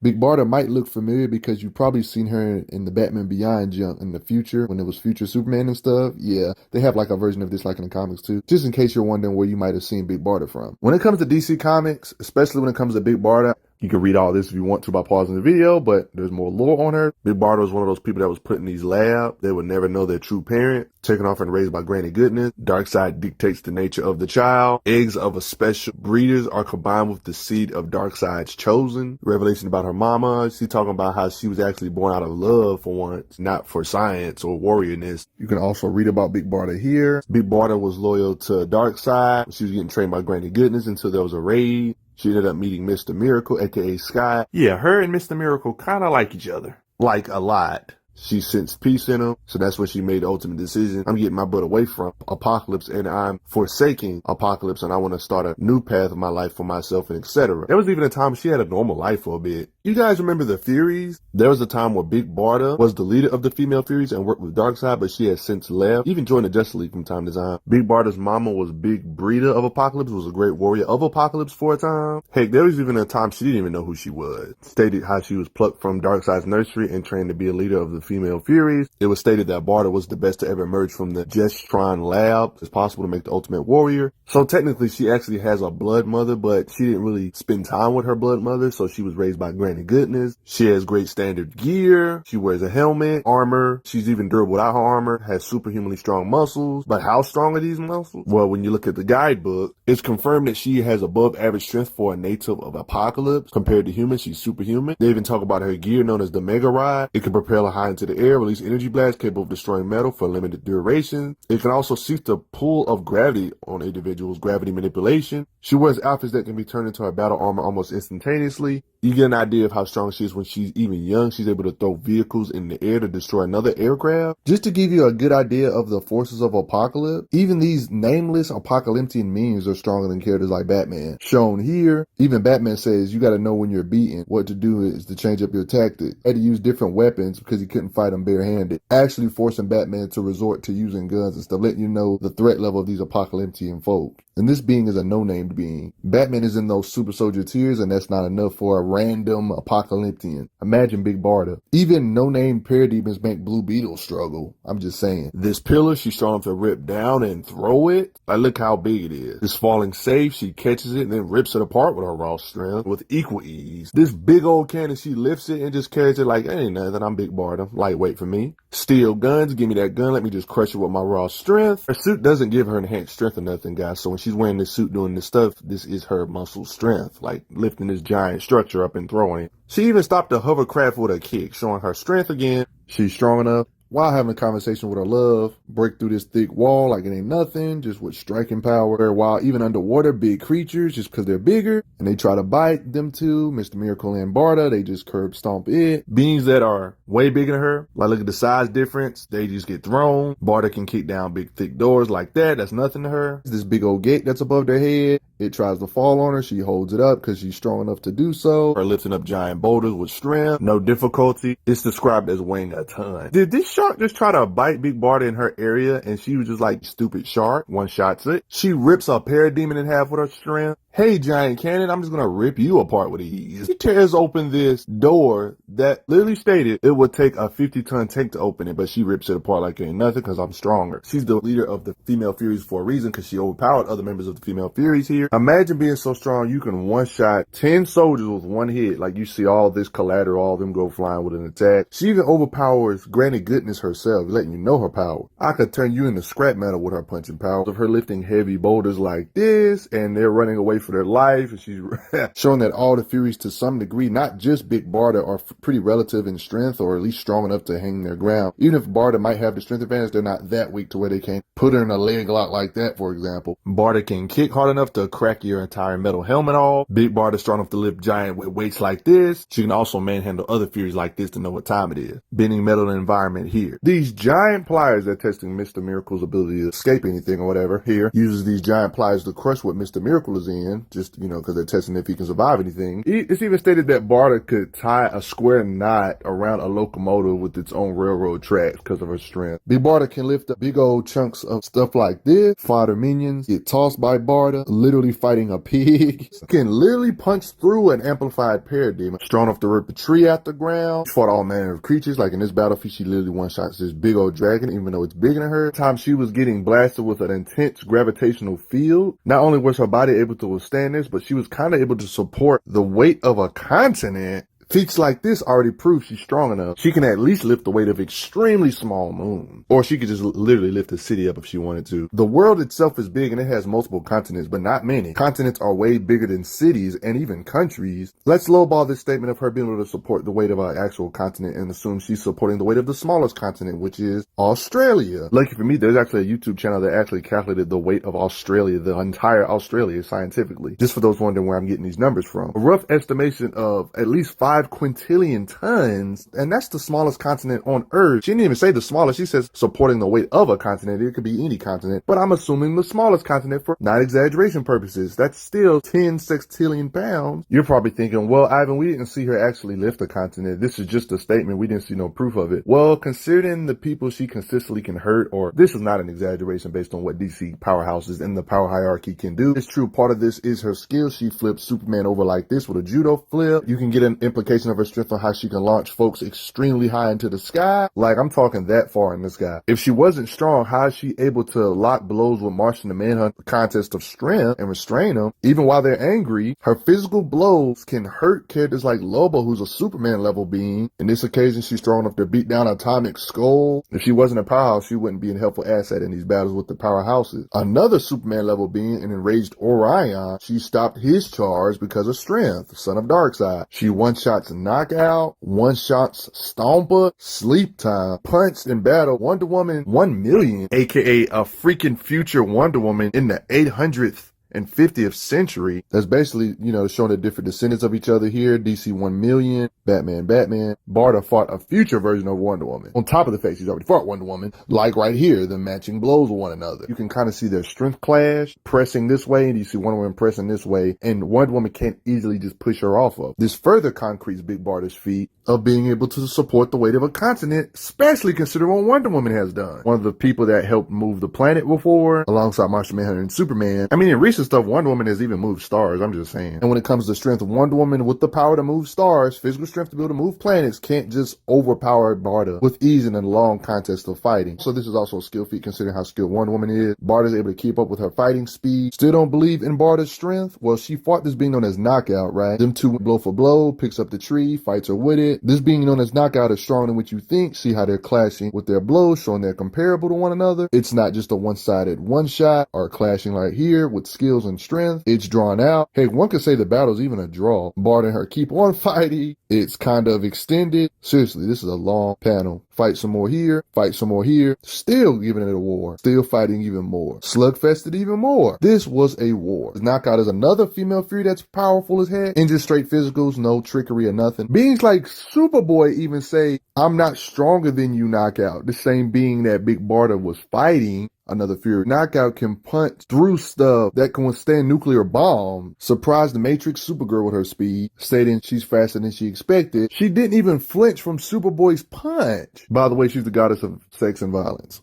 Big Barda might look familiar because you've probably seen her in the Batman Beyond jump in the future when it was Future Superman and stuff. Yeah, they have like a version of this like in the comics too. Just in case you're wondering where you might have seen Big Barda from. When it comes to DC Comics, especially when it comes to Big Barda, you can read all this if you want to by pausing the video, but there's more lore on her. Big Barda was one of those people that was put in these labs. They would never know their true parent. Taken off and raised by Granny Goodness. Darkseid dictates the nature of the child. Eggs of a special breeders are combined with the seed of Darkseid's chosen. Revelation about her mama. She's talking about how she was actually born out of love for once, not for science or warriorness. You can also read about Big Barda here. Big Barda was loyal to Darkseid. She was getting trained by Granny Goodness until there was a raid. She ended up meeting Mr. Miracle, aka Sky. Yeah, her and Mr. Miracle kind of like each other. Like a lot. She sensed peace in him, so that's when she made the ultimate decision. I'm getting my butt away from Apocalypse, and I'm forsaking Apocalypse, and I want to start a new path of my life for myself, and etc. There was even a time she had a normal life for a bit. You guys remember the Furies? There was a time where Big Barda was the leader of the female Furies and worked with Darkseid, but she has since left, even joined the Justice League from time to time. Big Barda's mama was Big Breeder of Apocalypse, was a great warrior of Apocalypse for a time. Heck, there was even a time she didn't even know who she was. Stated how she was plucked from Darkseid's nursery and trained to be a leader of the female Furies. It was stated that Barda was the best to ever emerge from the Gestron lab. It's possible to make the ultimate warrior. So technically she actually has a blood mother, but she didn't really spend time with her blood mother, so she was raised by Granny Goodness. She has great standard gear. She wears a helmet, armor. She's even durable without her armor, has superhumanly strong muscles. But how strong are these muscles? Well, when you look at the guidebook, it's confirmed that she has above average strength for a native of Apocalypse. Compared to humans, she's superhuman. They even talk about her gear known as the Mega Rod. It can propel her high into the air, release energy blasts capable of destroying metal for a limited duration. It can also cease the pull of gravity on individuals, gravity manipulation. She wears outfits that can be turned into her battle armor almost instantaneously. You get an idea of how strong she is when she's even young. She's able to throw vehicles in the air to destroy another aircraft. Just to give you a good idea of the forces of Apocalypse, even these nameless apocalyptic memes are stronger than characters like Batman. Shown here, even Batman says you got to know when you're beaten. What to do is to change up your tactic. Had to use different weapons because he couldn't fight them barehanded. Actually forcing Batman to resort to using guns and stuff, letting you know the threat level of these apocalyptic folk. And this being is a no-named being. Batman is in those super soldier tiers, and that's not enough for a random apocalyptian. Imagine Big Barda. Even no-name parademons make Blue Beetle struggle. I'm just saying. This pillar, she's strong enough to rip down and throw it. Like, look how big it is. It's falling safe. She catches it and then rips it apart with her raw strength with equal ease. This big old cannon, she lifts it and just carries it like, ain't nothing. I'm Big Barda. Lightweight for me. Steel guns. Give me that gun. Let me just crush it with my raw strength. Her suit doesn't give her enhanced strength or nothing, guys. So when she's wearing this suit doing this stuff, this is her muscle strength, like lifting this giant structure up and throwing it. She even stopped the hovercraft with a kick, showing her strength again. She's strong enough while having a conversation with her love, break through this thick wall like it ain't nothing, just with striking power. While even underwater, big creatures, just because they're bigger, and they try to bite them too. Mr. Miracle and Barda, they just curb stomp it. Beings that are way bigger than her, like look at the size difference, they just get thrown. Barda can kick down big thick doors like that, that's nothing to her. This big old gate that's above their head, it tries to fall on her, she holds it up because she's strong enough to do so. Her lifting up giant boulders with strength, no difficulty. It's described as weighing a ton. Did this shark just try to bite Big Barda in her area and she was just like, stupid shark, one shots it? She rips a parademon in half with her strength. Hey, giant cannon, I'm just gonna rip you apart with ease. She tears open this door that literally stated it would take a 50-ton tank to open it, but she rips it apart like it ain't nothing because I'm stronger. She's the leader of the female Furies for a reason because she overpowered other members of the female Furies here. Imagine being so strong you can one-shot 10 soldiers with one hit. Like you see all this collateral, all of them go flying with an attack. She even overpowers Granny Goodness herself, letting you know her power. I could turn you into scrap metal with her punching power. Of her lifting heavy boulders like this, and they're running away for their life, and she's showing that all the Furies to some degree, not just Big Barda, are pretty relative in strength, or at least strong enough to hang their ground. Even if Barda might have the strength advantage, they're not that weak to where they can't put her in a leg lock like that, for example. Barda can kick hard enough to crack your entire metal helmet off. Big Barda's strong enough to lift giant weights like this. She can also manhandle other Furies like this to know what time it is. Bending metal in the environment here. These giant pliers that testing Mr. Miracle's ability to escape anything or whatever here, uses these giant pliers to crush what Mr. Miracle is in, just, you know, because they're testing if he can survive anything. It's even stated that Barda could tie a square knot around a locomotive with its own railroad tracks because of her strength. Big Barda can lift up big old chunks of stuff like this. Fodder minions get tossed by Barda, literally be fighting a pig. Can literally punch through an amplified parademon. Strong enough to rip the tree out the ground. She fought all manner of creatures. Like in this battlefield, she literally one-shots this big old dragon, even though it's bigger than her. Time she was getting blasted with an intense gravitational field. Not only was her body able to withstand this, but she was kind of able to support the weight of a continent. Feats like this already prove she's strong enough. She can at least lift the weight of extremely small moons. Or she could just literally lift the city up if she wanted to. The world itself is big and it has multiple continents, but not many. Continents are way bigger than cities and even countries. Let's lowball this statement of her being able to support the weight of an actual continent and assume she's supporting the weight of the smallest continent, which is Australia. Lucky for me, there's actually a YouTube channel that actually calculated the weight of Australia, the entire Australia, scientifically. Just for those wondering where I'm getting these numbers from. A rough estimation of at least 5 quintillion tons, and that's the smallest continent on Earth. She didn't even say the smallest. She says supporting the weight of a continent. It could be any continent, but I'm assuming the smallest continent for not exaggeration purposes. That's still 10 sextillion pounds. You're probably thinking, well, Ivan, we didn't see her actually lift a continent. This is just a statement. We didn't see no proof of it. Well, considering the people she consistently can hurt, or this is not an exaggeration based on what DC powerhouses in the power hierarchy can do. It's true. Part of this is her skill. She flips Superman over like this with a judo flip. You can get an implication of her strength on how she can launch folks extremely high into the sky. Like, I'm talking that far in the sky. If she wasn't strong, how is she able to lock blows with Martian the Manhunt contest of strength and restrain them? Even while they're angry, her physical blows can hurt characters like Lobo, who's a Superman level being. In this occasion, she's strong enough to beat down Atomic Skull. If she wasn't a powerhouse, she wouldn't be a helpful asset in these battles with the powerhouses. Another Superman level being, an enraged Orion, she stopped his charge because of strength, son of Darkseid. She one-shot knockout, one-shots stomper, sleep time, punched in battle Wonder Woman 1,000,000, aka a freaking future Wonder Woman in the 800th and 50th century. That's basically, showing the different descendants of each other here. DC 1,000,000, Batman. Barda fought a future version of Wonder Woman. On top of the fact she's already fought Wonder Woman, like right here, the matching blows with one another. You can kind of see their strength clash, pressing this way, and you see Wonder Woman pressing this way, and Wonder Woman can't easily just push her off of. This further concretes Big Barda's feat of being able to support the weight of a continent, especially considering what Wonder Woman has done. One of the people that helped move the planet before, alongside Martian Manhunter and Superman. I mean, in recent stuff, Wonder Woman has even moved stars, I'm just saying. And when it comes to strength, Wonder Woman with the power to move stars, physical strength to be able to move planets, can't just overpower Barda with ease in a long contest of fighting. So this is also a skill feat considering how skilled Wonder Woman is. Barda's able to keep up with her fighting speed. Still don't believe in Barda's strength? Well, she fought this being known as Knockout, right? Them two blow for blow, picks up the tree, fights her with it. This being known as Knockout is stronger than what you think. See how they're clashing with their blows, showing they're comparable to one another. It's not just a one-sided one-shot or clashing right here with skills and strength. It's drawn out. Hey, one could say the battle's even a draw. Barda and her keep on fighting. It's kind of extended. Seriously, this is a long panel. Fight some more here, fight some more here. Still giving it a war. Still fighting even more. Slugfested even more. This was a war. Knockout is another female Fury that's powerful as heck. And just straight physicals, no trickery or nothing. Beings like Superboy even say, I'm not stronger than you, Knockout. The same being that Big Barda was fighting. Another Fury. Knockout can punch through stuff that can withstand nuclear bomb. Surprised the Matrix Supergirl with her speed, stating she's faster than she expected. She didn't even flinch from Superboy's punch. By the way, she's the goddess of sex and violence.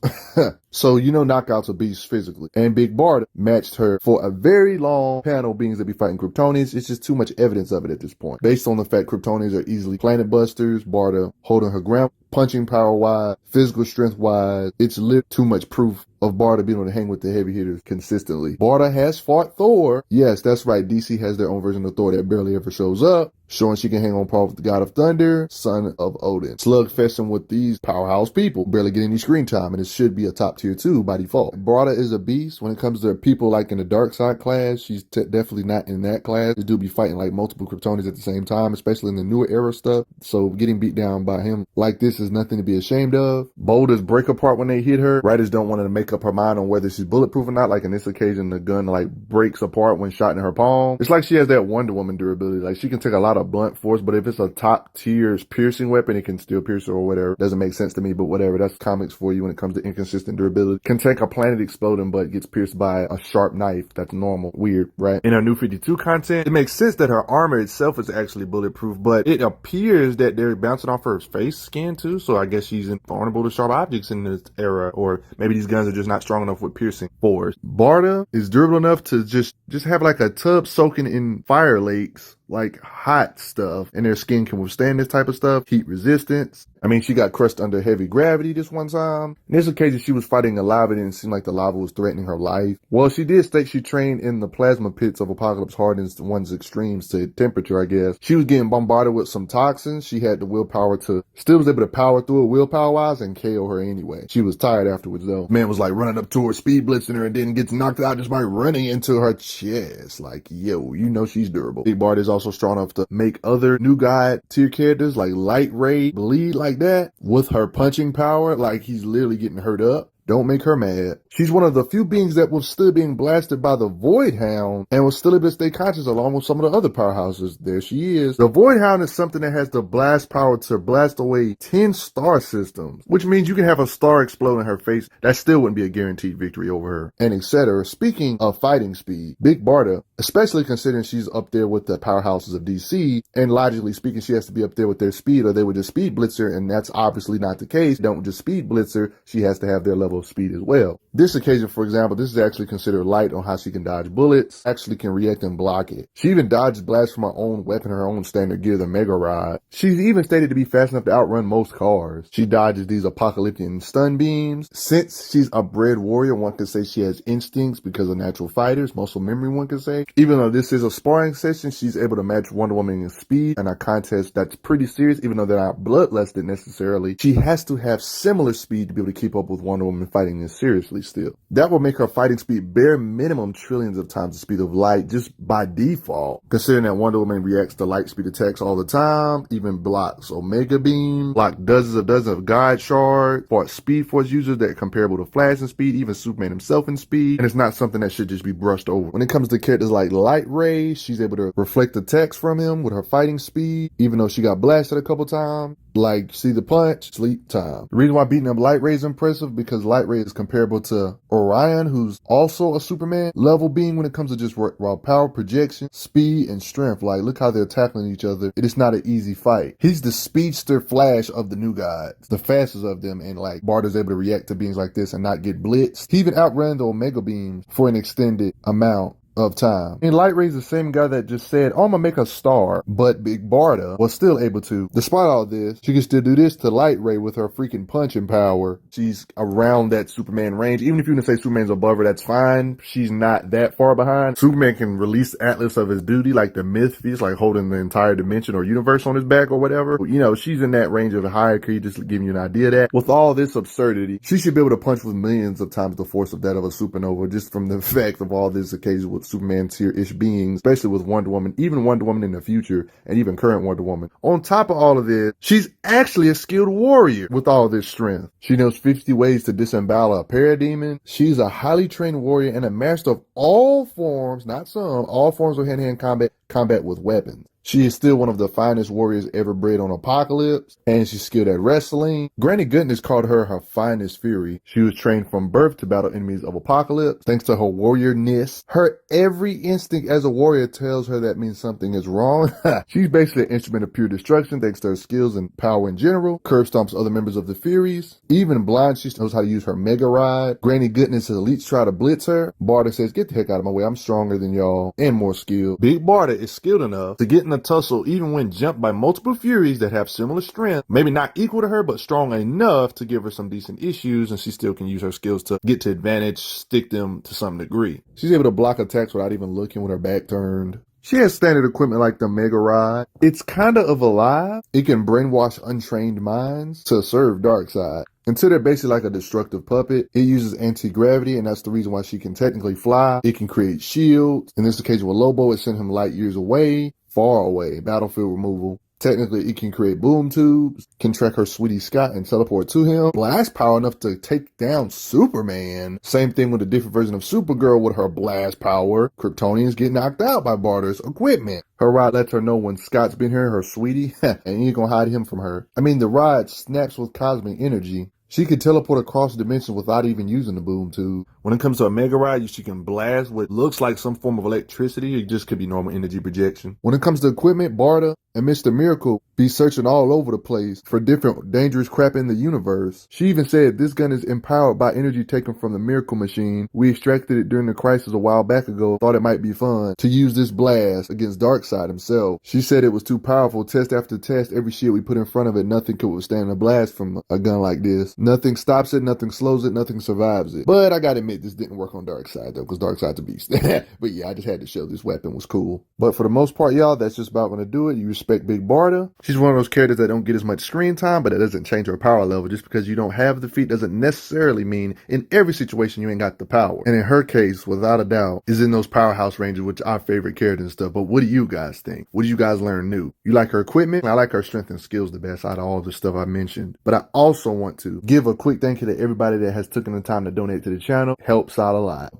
So, Knockout's a beast physically. And Big Barda matched her for a very long panel beings that be fighting Kryptonians. It's just too much evidence of it at this point. Based on the fact Kryptonians are easily planet busters, Barda holding her ground, punching power-wise, physical strength-wise, it's lit too much proof of Barda being able to hang with the heavy hitters consistently. Barda has fought Thor. Yes, that's right. DC has their own version of Thor that barely ever shows up, showing she can hang on par with the God of Thunder, son of Odin. Slugfesting with these powerhouse people, barely getting any screen time, and it should be a top tier 2 by default. Barda is a beast when it comes to people like in the Darkseid class. She's definitely not in that class. This dude be fighting like multiple Kryptonians at the same time, especially in the newer era stuff. So getting beat down by him like this is nothing to be ashamed of. Boulders break apart when they hit her. Writers don't want to make up her mind on whether she's bulletproof or not. Like in this occasion, the gun breaks apart when shot in her palm. It's like she has that Wonder Woman durability. Like she can take a lot not a blunt force, but if it's a top tier piercing weapon, it can still pierce her or whatever. Doesn't make sense to me, but whatever. That's comics for you when it comes to inconsistent durability. Can take a planet exploding, but gets pierced by a sharp knife. That's normal. Weird, right? In our New 52 content, it makes sense that her armor itself is actually bulletproof, but it appears that they're bouncing off her face skin too, so I guess she's invulnerable to sharp objects in this era, or maybe these guns are just not strong enough with piercing force. Barda is durable enough to just have like a tub soaking in fire lakes, like hot stuff, and their skin can withstand this type of stuff. Heat resistance. I mean, she got crushed under heavy gravity this one time. In this occasion, she was fighting a lava. It didn't seem like the lava was threatening her life. Well, she did state she trained in the plasma pits of Apocalypse hardens one's extremes to temperature, I guess. She was getting bombarded with some toxins. She had the willpower to, still was able to power through it willpower-wise and KO her anyway. She was tired afterwards, though. Man was like running up to her, speed blitzing her, and then gets knocked out just by running into her chest. Like, yo, you know she's durable. Big Barda is also strong enough to make other new god tier characters like Light Ray bleed like that with her punching power, like he's literally getting hurt up. Don't make her mad. She's one of the few beings that was still being blasted by the Void Hound and was still able to stay conscious along with some of the other powerhouses. There she is. The Void Hound is something that has the blast power to blast away 10 star systems, which means you can have a star explode in her face. That still wouldn't be a guaranteed victory over her, and etc. Speaking of fighting speed, Big Barda, especially considering she's up there with the powerhouses of DC, and logically speaking, she has to be up there with their speed or they would just speed blitz her, and that's obviously not the case. They don't just speed blitz her. She has to have their level of speed as well. This occasion, for example, this is actually considered light on how she can dodge bullets, actually can react and block it. She even dodges blasts from her own weapon, her own standard gear, the Mega Rod. She's even stated to be fast enough to outrun most cars. She dodges these apocalyptic stun beams. Since she's a bred warrior, one could say she has instincts because of natural fighters, muscle memory, one could say. Even though this is a sparring session, she's able to match Wonder Woman in speed in a contest that's pretty serious, even though they're not bloodlusted necessarily. She has to have similar speed to be able to keep up with Wonder Woman fighting this seriously still. That will make her fighting speed bare minimum trillions of times the speed of light just by default, considering that Wonder Woman reacts to light speed attacks all the time, even blocks Omega Beam, block dozens of God Shards, fought Speed Force users that are comparable to Flash in speed, even Superman himself in speed, and it's not something that should just be brushed over. When it comes to characters like Light Ray, she's able to reflect attacks from him with her fighting speed, even though she got blasted a couple times. Like, see the punch, sleep time. The reason why beating up Light Ray is impressive because Light Ray is comparable to Orion, who's also a Superman level being when it comes to just raw power, projection, speed, and strength. Like, look how they're tackling each other. It is not an easy fight. He's the speedster Flash of the new gods, the fastest of them, and like Barda's able to react to beings like this and not get blitzed. He even outran the Omega beams for an extended amount of time. And Light Ray's the same guy that just said, oh, I'm gonna make a star, but Big Barda was still able to. Despite all this, she can still do this to Light Ray with her freaking punching power. She's around that Superman range. Even if you can say Superman's above her, that's fine. She's not that far behind. Superman can release Atlas of his duty, like the myth feast, like holding the entire dimension or universe on his back or whatever. You know, she's in that range of hierarchy, just giving you an idea of that. With all this absurdity, she should be able to punch with millions of times the force of that of a supernova, just from the fact of all this occasion with Superman tier-ish beings, especially with Wonder Woman, even Wonder Woman in the future, and even current Wonder Woman. On top of all of this, she's actually a skilled warrior with all this strength. She knows 50 ways to disembowel a parademon. She's a highly trained warrior and a master of all forms, not some, all forms of hand-to-hand combat with weapons. She is still one of the finest warriors ever bred on Apocalypse, and she's skilled at wrestling. Granny Goodness called her finest fury. She was trained from birth to battle enemies of Apocalypse. Thanks to her warriorness, her every instinct as a warrior tells her that means something is wrong. She's basically an instrument of pure destruction thanks to her skills and power in general. Curb stomps other members of the Furies. Even blind, she knows how to use her Mega Ride. Granny Goodness' elites try to blitz her. Barda says, get the heck out of my way. I'm stronger than y'all and more skilled. Big Barda is skilled enough to get in a tussle even when jumped by multiple Furies that have similar strength, maybe not equal to her, but strong enough to give her some decent issues, and she still can use her skills to get to advantage, stick them to some degree. She's able to block attacks without even looking with her back turned. She has standard equipment like the Mega Rod. It's kinda of alive. It can brainwash untrained minds to serve Darkseid. Until they're basically like a destructive puppet, it uses anti-gravity, and that's the reason why she can technically fly. It can create shields. In this occasion with Lobo, it sent him light years away. Far away, battlefield removal. Technically, it can create boom tubes, can track her sweetie Scott and teleport to him. Blast power enough to take down Superman. Same thing with a different version of Supergirl with her blast power. Kryptonians get knocked out by Barda's equipment. Her rod lets her know when Scott's been here, her sweetie, and you ain't gonna hide him from her. I mean, the rod snaps with cosmic energy. She can teleport across dimensions without even using the boom tube. When it comes to a mega rod, she can blast what looks like some form of electricity. It just could be normal energy projection. When it comes to equipment, Barda and Mr. Miracle be searching all over the place for different dangerous crap in the universe. She even said this gun is empowered by energy taken from the Miracle Machine. We extracted it during the crisis a while back ago. Thought it might be fun to use this blast against Darkseid himself. She said it was too powerful. Test after test, every shit we put in front of it, nothing could withstand a blast from a gun like this. Nothing stops it, nothing slows it, nothing survives it. But I gotta admit, this didn't work on Darkseid though, because Darkseid's a beast. But yeah, I just had to show this weapon was cool. But for the most part, y'all, that's just about gonna do it. You respect Big Barda. She's one of those characters that don't get as much screen time, but it doesn't change her power level. Just because you don't have the feat doesn't necessarily mean in every situation you ain't got the power. And in her case, without a doubt, is in those powerhouse ranges, which are our favorite characters and stuff. But what do you guys think? What do you guys learn new? You like her equipment? I like her strength and skills the best out of all the stuff I mentioned. But I also want to give a quick thank you to everybody that has taken the time to donate to the channel. Helps out a lot.